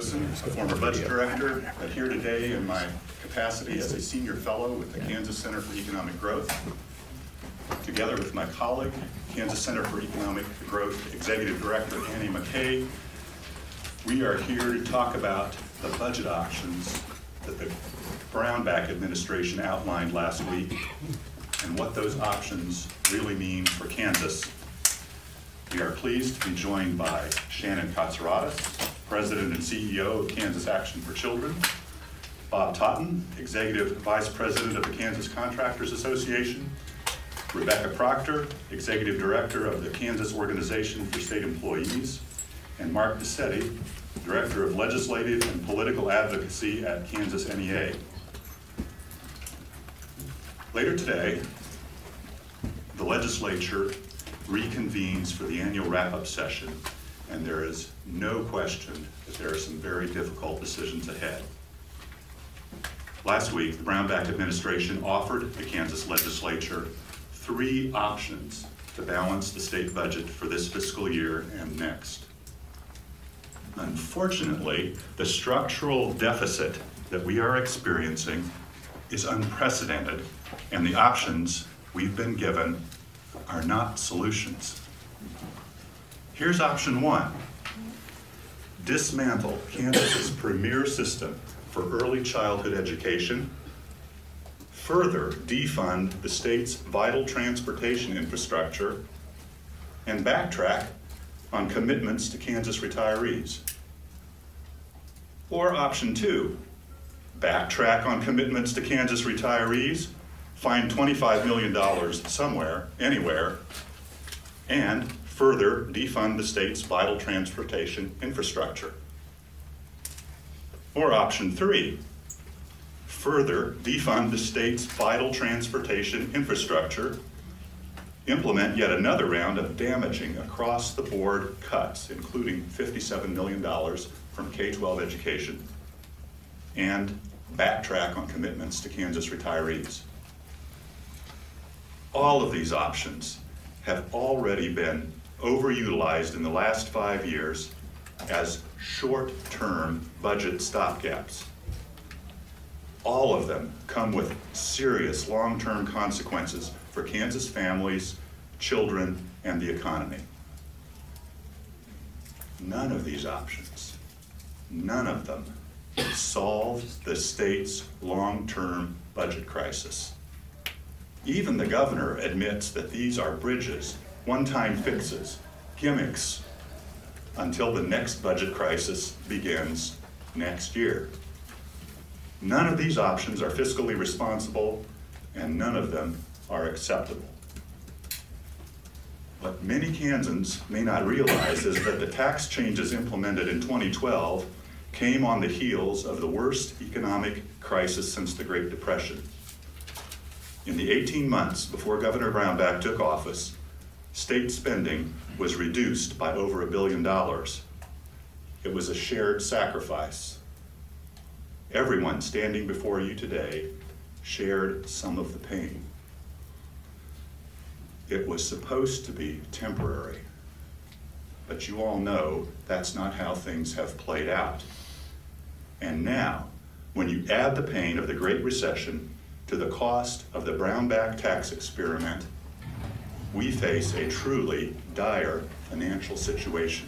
Josen, a former budget director, but here today in my capacity as a senior fellow with the Kansas Center for Economic Growth. Together with my colleague, Kansas Center for Economic Growth Executive Director Annie McKay, we are here to talk about the budget options that the Brownback administration outlined last week and what those options really mean for Kansas. We are pleased to be joined by Shannon Katsourotis, President and CEO of Kansas Action for Children, Bob Totten, Executive Vice President of the Kansas Contractors Association, Rebecca Proctor, Executive Director of the Kansas Organization for State Employees, and Mark DeSetti, Director of Legislative and Political Advocacy at Kansas NEA. Later today, the legislature reconvenes for the annual wrap-up session, and there is no question that there are some very difficult decisions ahead. Last week, the Brownback administration offered the Kansas legislature 3 options to balance the state budget for this fiscal year and next. Unfortunately, the structural deficit that we are experiencing is unprecedented, and the options we've been given are not solutions. Here's option 1. Dismantle Kansas's premier system for early childhood education, further defund the state's vital transportation infrastructure, and backtrack on commitments to Kansas retirees. Or option 2, backtrack on commitments to Kansas retirees, find $25 million somewhere, anywhere, and further defund the state's vital transportation infrastructure. Or option 3, further defund the state's vital transportation infrastructure, implement yet another round of damaging across-the-board cuts, including $57 million from K-12 education, and backtrack on commitments to Kansas retirees. All of these options have already been overutilized in the last 5 years as short-term budget stopgaps. All of them come with serious long-term consequences for Kansas families, children, and the economy. None of these options, none of them, solve the state's long-term budget crisis. Even the governor admits that these are bridges, one-time fixes, gimmicks, until the next budget crisis begins next year. None of these options are fiscally responsible, and none of them are acceptable. What many Kansans may not realize is that the tax changes implemented in 2012 came on the heels of the worst economic crisis since the Great Depression. In the 18 months before Governor Brownback took office, state spending was reduced by over $1 billion. It was a shared sacrifice. Everyone standing before you today shared some of the pain. It was supposed to be temporary, but you all know that's not how things have played out. And now, when you add the pain of the Great Recession to the cost of the Brownback tax experiment, we face a truly dire financial situation.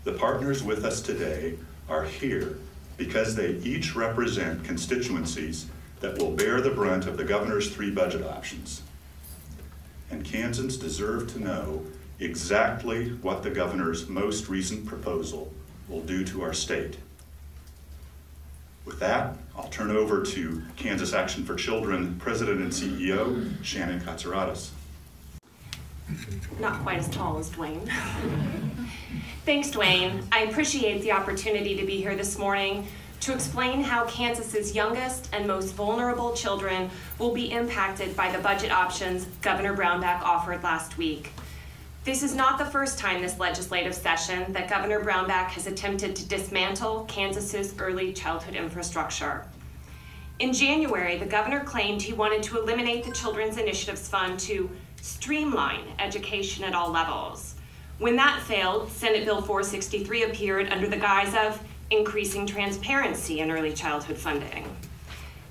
The partners with us today are here because they each represent constituencies that will bear the brunt of the governor's 3 budget options. And Kansans deserve to know exactly what the governor's most recent proposal will do to our state. With that, I'll turn over to Kansas Action for Children President and CEO, Shannon Katsourotis. Not quite as tall as Dwayne. Thanks, Dwayne. I appreciate the opportunity to be here this morning to explain how Kansas's youngest and most vulnerable children will be impacted by the budget options Governor Brownback offered last week. This is not the first time this legislative session that Governor Brownback has attempted to dismantle Kansas's early childhood infrastructure. In January, the governor claimed he wanted to eliminate the Children's Initiatives Fund to streamline education at all levels, When that failed, Senate Bill 463 appeared under the guise of increasing transparency in early childhood funding.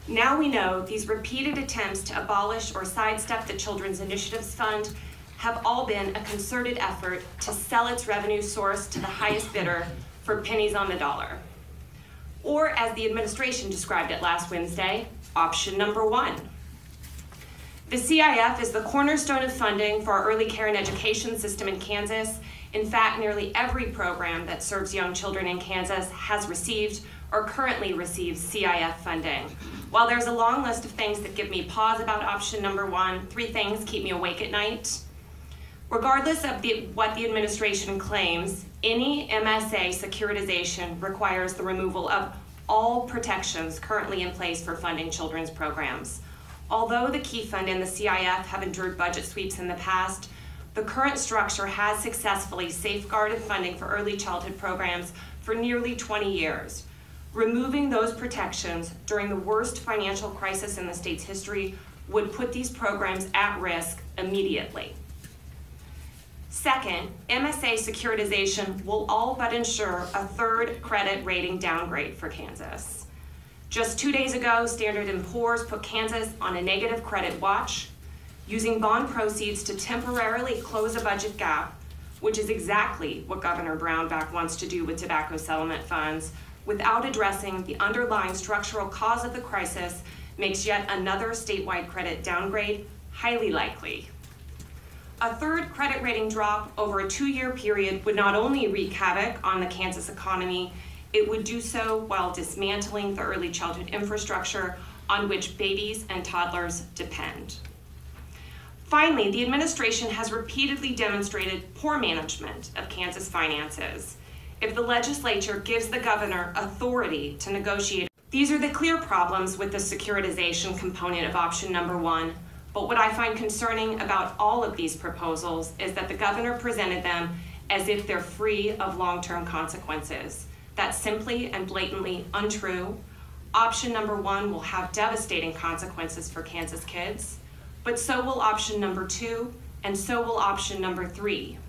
Now we know these repeated attempts to abolish or sidestep the Children's Initiatives Fund have all been a concerted effort to sell its revenue source to the highest bidder for pennies on the dollar. Or, as the administration described it last Wednesday, option number one. The CIF is the cornerstone of funding for our early care and education system in Kansas. In fact, nearly every program that serves young children in Kansas has received or currently receives CIF funding. While there's a long list of things that give me pause about option number one, 3 things keep me awake at night. Regardless of what the administration claims, any MSA securitization requires the removal of all protections currently in place for funding children's programs. Although the Key Fund and the CIF have endured budget sweeps in the past, the current structure has successfully safeguarded funding for early childhood programs for nearly 20 years. Removing those protections during the worst financial crisis in the state's history would put these programs at risk immediately. Second, MSA securitization will all but ensure a 3rd credit rating downgrade for Kansas. Just 2 days ago, Standard & Poor's put Kansas on a negative credit watch, using bond proceeds to temporarily close a budget gap, which is exactly what Governor Brownback wants to do with tobacco settlement funds, without addressing the underlying structural cause of the crisis, makes yet another statewide credit downgrade highly likely. A 3rd credit rating drop over a 2-year period would not only wreak havoc on the Kansas economy, it would do so while dismantling the early childhood infrastructure on which babies and toddlers depend. Finally, the administration has repeatedly demonstrated poor management of Kansas finances. If the legislature gives the governor authority to negotiate, these are the clear problems with the securitization component of option number one. But what I find concerning about all of these proposals is that the governor presented them as if they're free of long-term consequences. That's simply and blatantly untrue. Option number one will have devastating consequences for Kansas kids, but so will option number 2, and so will option number 3.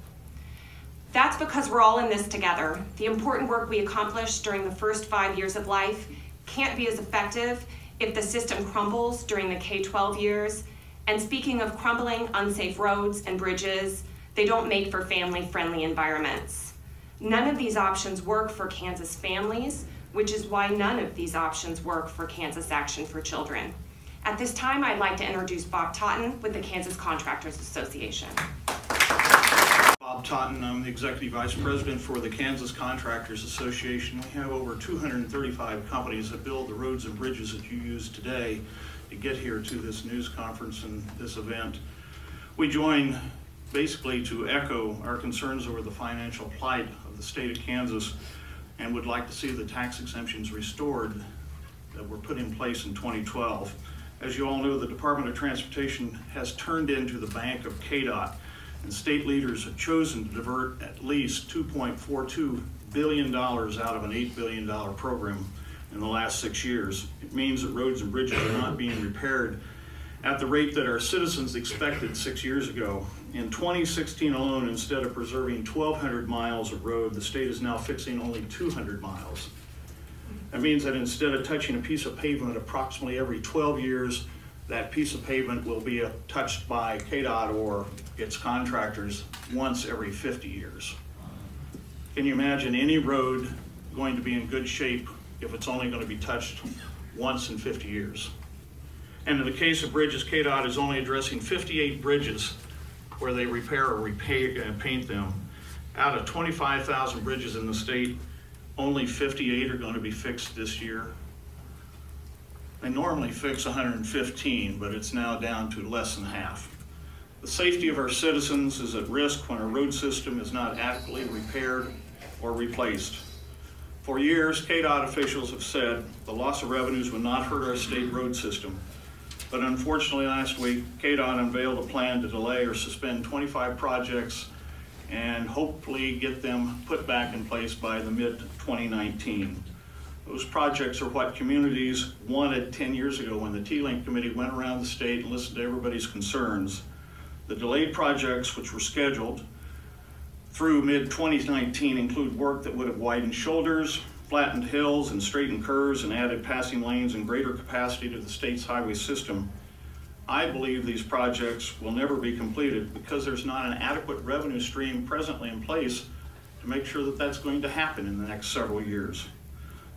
That's because we're all in this together. The important work we accomplish during the first 5 years of life can't be as effective if the system crumbles during the K-12 years. And speaking of crumbling, unsafe roads and bridges, they don't make for family-friendly environments. None of these options work for Kansas families, which is why none of these options work for Kansas Action for Children. At this time, I'd like to introduce Bob Totten with the Kansas Contractors Association. Bob Totten, I'm the Executive Vice President for the Kansas Contractors Association. We have over 235 companies that build the roads and bridges that you use today to get here to this news conference and this event. We join basically to echo our concerns over the financial plight of the state of Kansas and would like to see the tax exemptions restored that were put in place in 2012. As you all know, the Department of Transportation has turned into the bank of KDOT, and state leaders have chosen to divert at least $2.42 billion out of an $8 billion program in the last 6 years. It means that roads and bridges are not being repaired at the rate that our citizens expected 6 years ago. In 2016 alone, instead of preserving 1,200 miles of road, the state is now fixing only 200 miles. That means that instead of touching a piece of pavement approximately every 12 years, that piece of pavement will be touched by KDOT or its contractors once every 50 years. Can you imagine any road going to be in good shape if it's only going to be touched once in 50 years? And in the case of bridges, KDOT is only addressing 58 bridges where they repair or paint them. Out of 25,000 bridges in the state, only 58 are going to be fixed this year. They normally fix 115, but it's now down to less than half. The safety of our citizens is at risk when our road system is not adequately repaired or replaced. For years, KDOT officials have said the loss of revenues would not hurt our state road system. But unfortunately, last week, KDOT unveiled a plan to delay or suspend 25 projects and hopefully get them put back in place by the mid-2019. Those projects are what communities wanted 10 years ago when the T-Link Committee went around the state and listened to everybody's concerns. The delayed projects, which were scheduled through mid-2019 include work that would have widened shoulders, flattened hills, and straightened curves, and added passing lanes and greater capacity to the state's highway system. I believe these projects will never be completed because there's not an adequate revenue stream presently in place to make sure that that's going to happen in the next several years.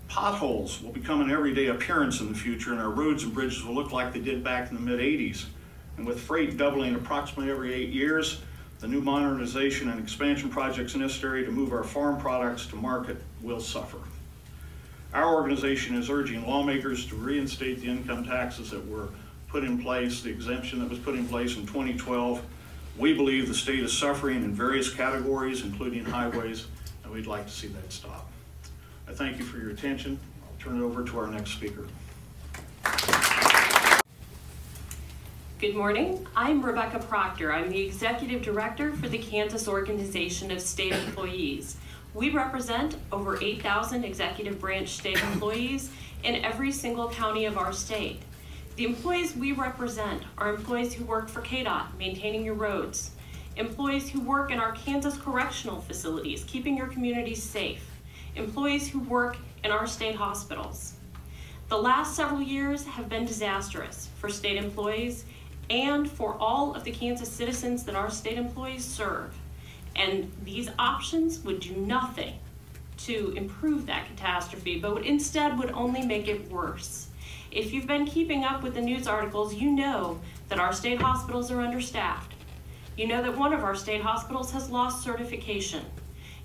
Potholes will become an everyday appearance in the future, and our roads and bridges will look like they did back in the mid-80s. And with freight doubling approximately every 8 years, the new modernization and expansion projects necessary to move our farm products to market will suffer. Our organization is urging lawmakers to reinstate the income taxes that were put in place, the exemption that was put in place in 2012. We believe the state is suffering in various categories, including highways, and we'd like to see that stop. I thank you for your attention. I'll turn it over to our next speaker. Good morning. I'm Rebecca Proctor. I'm the Executive Director for the Kansas Organization of State Employees. We represent over 8,000 executive branch state employees in every single county of our state. The employees we represent are employees who work for KDOT, maintaining your roads, employees who work in our Kansas correctional facilities, keeping your communities safe, employees who work in our state hospitals. The last several years have been disastrous for state employees and for all of the Kansas citizens that our state employees serve. And these options would do nothing to improve that catastrophe, but instead would only make it worse. If you've been keeping up with the news articles, you know that our state hospitals are understaffed. You know that one of our state hospitals has lost certification.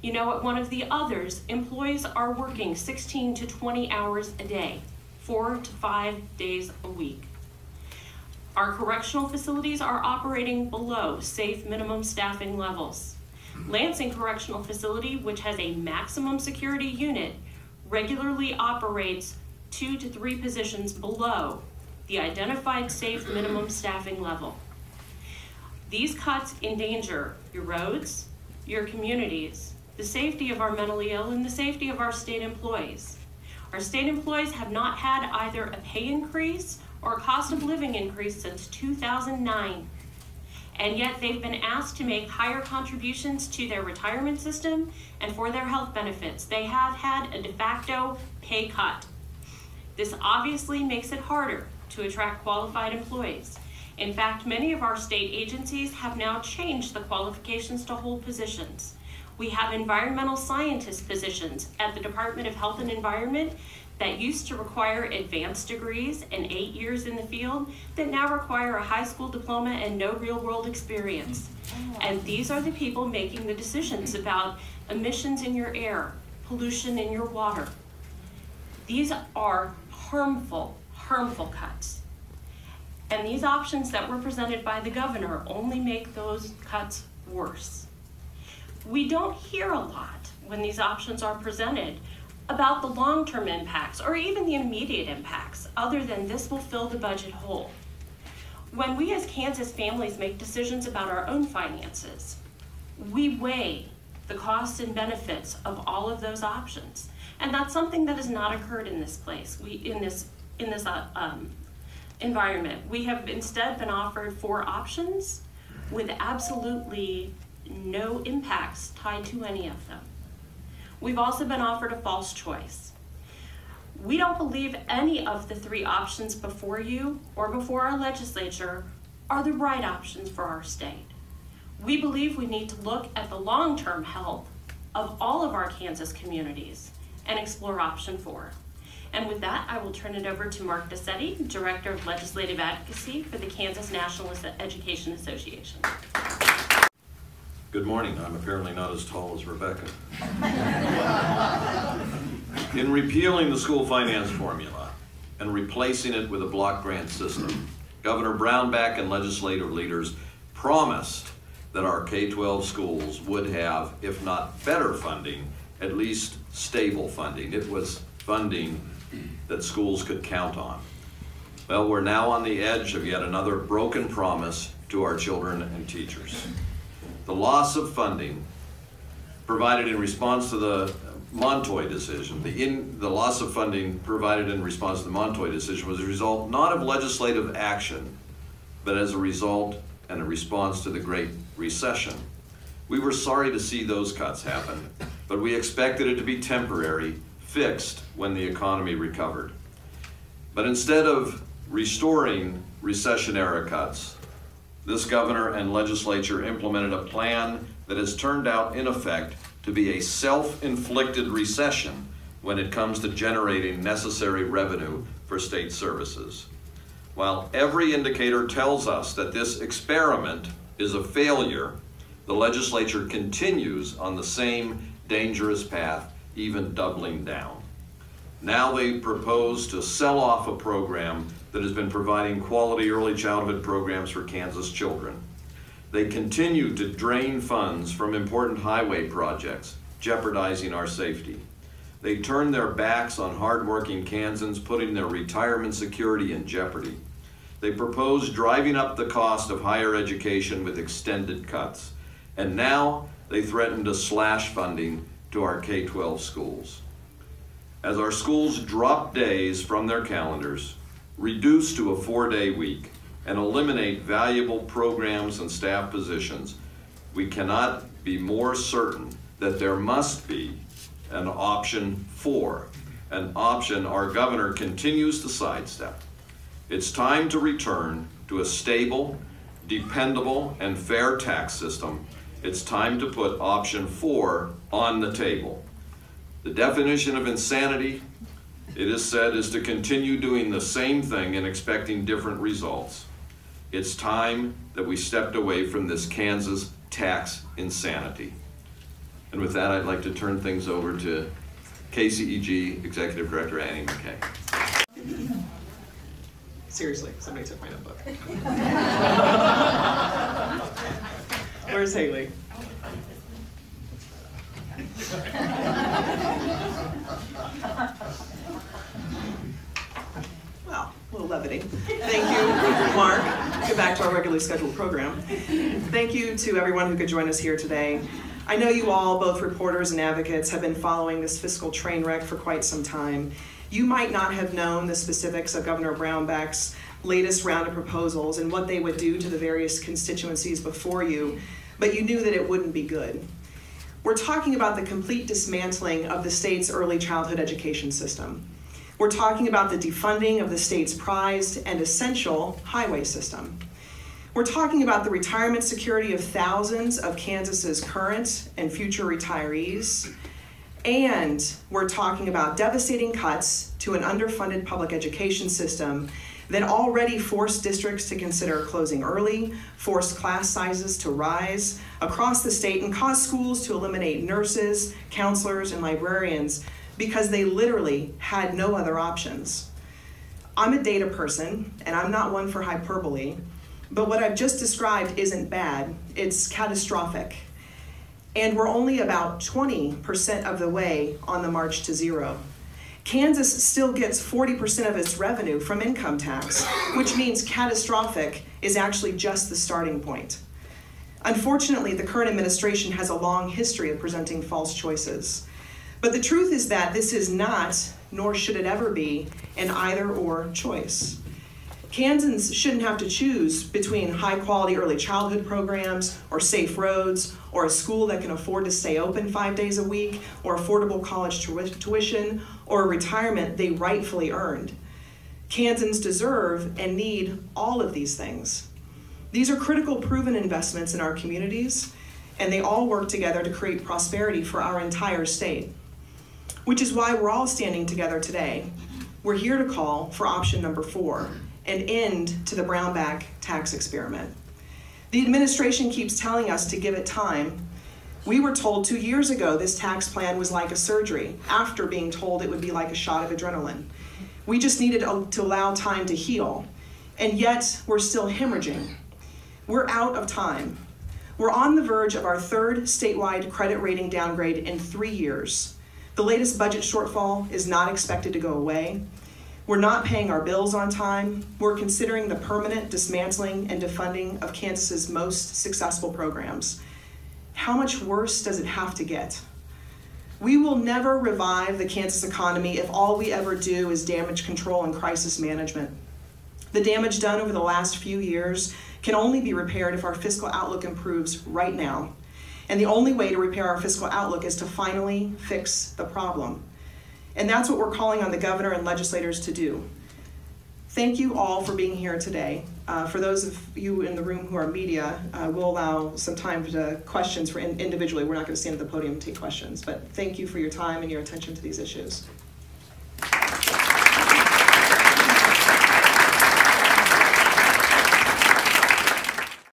You know at one of the others, employees are working 16 to 20 hours a day, 4 to 5 days a week. Our correctional facilities are operating below safe minimum staffing levels. Lansing Correctional Facility, which has a maximum security unit, regularly operates 2 to 3 positions below the identified safe minimum staffing level. These cuts endanger your roads, your communities, the safety of our mentally ill, and the safety of our state employees. Our state employees have not had either a pay increase or a cost of living increase since 2009. And yet they've been asked to make higher contributions to their retirement system and for their health benefits. They have had a de facto pay cut. This obviously makes it harder to attract qualified employees. In fact, many of our state agencies have now changed the qualifications to hold positions. We have environmental scientist positions at the Department of Health and Environment that used to require advanced degrees and 8 years in the field that now require a high school diploma and no real-world experience. And these are the people making the decisions about emissions in your air, pollution in your water. These are harmful cuts. And these options that were presented by the governor only make those cuts worse. We don't hear a lot when these options are presented about the long-term impacts or even the immediate impacts, other than this will fill the budget hole. When we as Kansas families make decisions about our own finances, we weigh the costs and benefits of all of those options. And that's something that has not occurred in this place, in this environment. We have instead been offered 4 options with absolutely no impacts tied to any of them. We've also been offered a false choice. We don't believe any of the 3 options before you or before our legislature are the right options for our state. We believe we need to look at the long-term health of all of our Kansas communities and explore option 4. And with that, I will turn it over to Mark DeSetti, Director of Legislative Advocacy for the Kansas National Education Association. Good morning. I'm apparently not as tall as Rebecca. In repealing the school finance formula and replacing it with a block grant system, Governor Brownback and legislative leaders promised that our K-12 schools would have, if not better funding, at least stable funding. It was funding that schools could count on. Well, we're now on the edge of yet another broken promise to our children and teachers. The loss of funding provided in response to the Montoy decision, the loss of funding provided in response to the Montoy decision was a result not of legislative action, but as a result and a response to the Great Recession. We were sorry to see those cuts happen, but we expected it to be temporary, fixed when the economy recovered. But instead of restoring recession-era cuts, this governor and legislature implemented a plan that has turned out, in effect, to be a self-inflicted recession when it comes to generating necessary revenue for state services. While every indicator tells us that this experiment is a failure, the legislature continues on the same dangerous path, even doubling down. Now they propose to sell off a program that has been providing quality early childhood programs for Kansas children. They continue to drain funds from important highway projects, jeopardizing our safety. They turn their backs on hardworking Kansans, putting their retirement security in jeopardy. They propose driving up the cost of higher education with extended cuts. And now they threaten to slash funding to our K-12 schools. As our schools drop days from their calendars, reduce to a 4-day week, and eliminate valuable programs and staff positions, we cannot be more certain that there must be an option 4, an option our governor continues to sidestep. It's time to return to a stable, dependable, and fair tax system. It's time to put option 4 on the table. The definition of insanity, it is said, is to continue doing the same thing and expecting different results. It's time that we stepped away from this Kansas tax insanity. And with that, I'd like to turn things over to KCEG Executive Director Annie McKay. Seriously, somebody took my notebook. Where's Haley? Well, a little levity. Thank you, Mark. Get back to our regularly scheduled program. Thank you to everyone who could join us here today. I know you all, both reporters and advocates, have been following this fiscal train wreck for quite some time. You might not have known the specifics of Governor Brownback's latest round of proposals and what they would do to the various constituencies before you, but you knew that it wouldn't be good. We're talking about the complete dismantling of the state's early childhood education system. We're talking about the defunding of the state's prized and essential highway system. We're talking about the retirement security of thousands of Kansas's current and future retirees. And we're talking about devastating cuts to an underfunded public education system that already forced districts to consider closing early, forced class sizes to rise across the state, and caused schools to eliminate nurses, counselors, and librarians because they literally had no other options. I'm a data person, and I'm not one for hyperbole, but what I've just described isn't bad, it's catastrophic. And we're only about 20% of the way on the march to zero. Kansas still gets 40% of its revenue from income tax, which means catastrophic is actually just the starting point. Unfortunately, the current administration has a long history of presenting false choices. But the truth is that this is not, nor should it ever be, an either-or choice. Kansans shouldn't have to choose between high-quality early childhood programs, or safe roads, or a school that can afford to stay open 5 days a week, or affordable college tuition, or a retirement they rightfully earned. Kansans deserve and need all of these things. These are critical, proven investments in our communities, and they all work together to create prosperity for our entire state. Which is why we're all standing together today. We're here to call for option number 4, an end to the Brownback tax experiment. The administration keeps telling us to give it time. We were told 2 years ago this tax plan was like a surgery, after being told it would be like a shot of adrenaline. We just needed to allow time to heal, and yet we're still hemorrhaging. We're out of time. We're on the verge of our 3rd statewide credit rating downgrade in 3 years. The latest budget shortfall is not expected to go away. We're not paying our bills on time. We're considering the permanent dismantling and defunding of Kansas's most successful programs. How much worse does it have to get? We will never revive the Kansas economy if all we ever do is damage control and crisis management. The damage done over the last few years can only be repaired if our fiscal outlook improves right now. And the only way to repair our fiscal outlook is to finally fix the problem. And that's what we're calling on the governor and legislators to do. Thank you all for being here today. For those of you in the room who are media, we'll allow some time for questions for individually. We're not going to stand at the podium and take questions, but thank you for your time and your attention to these issues.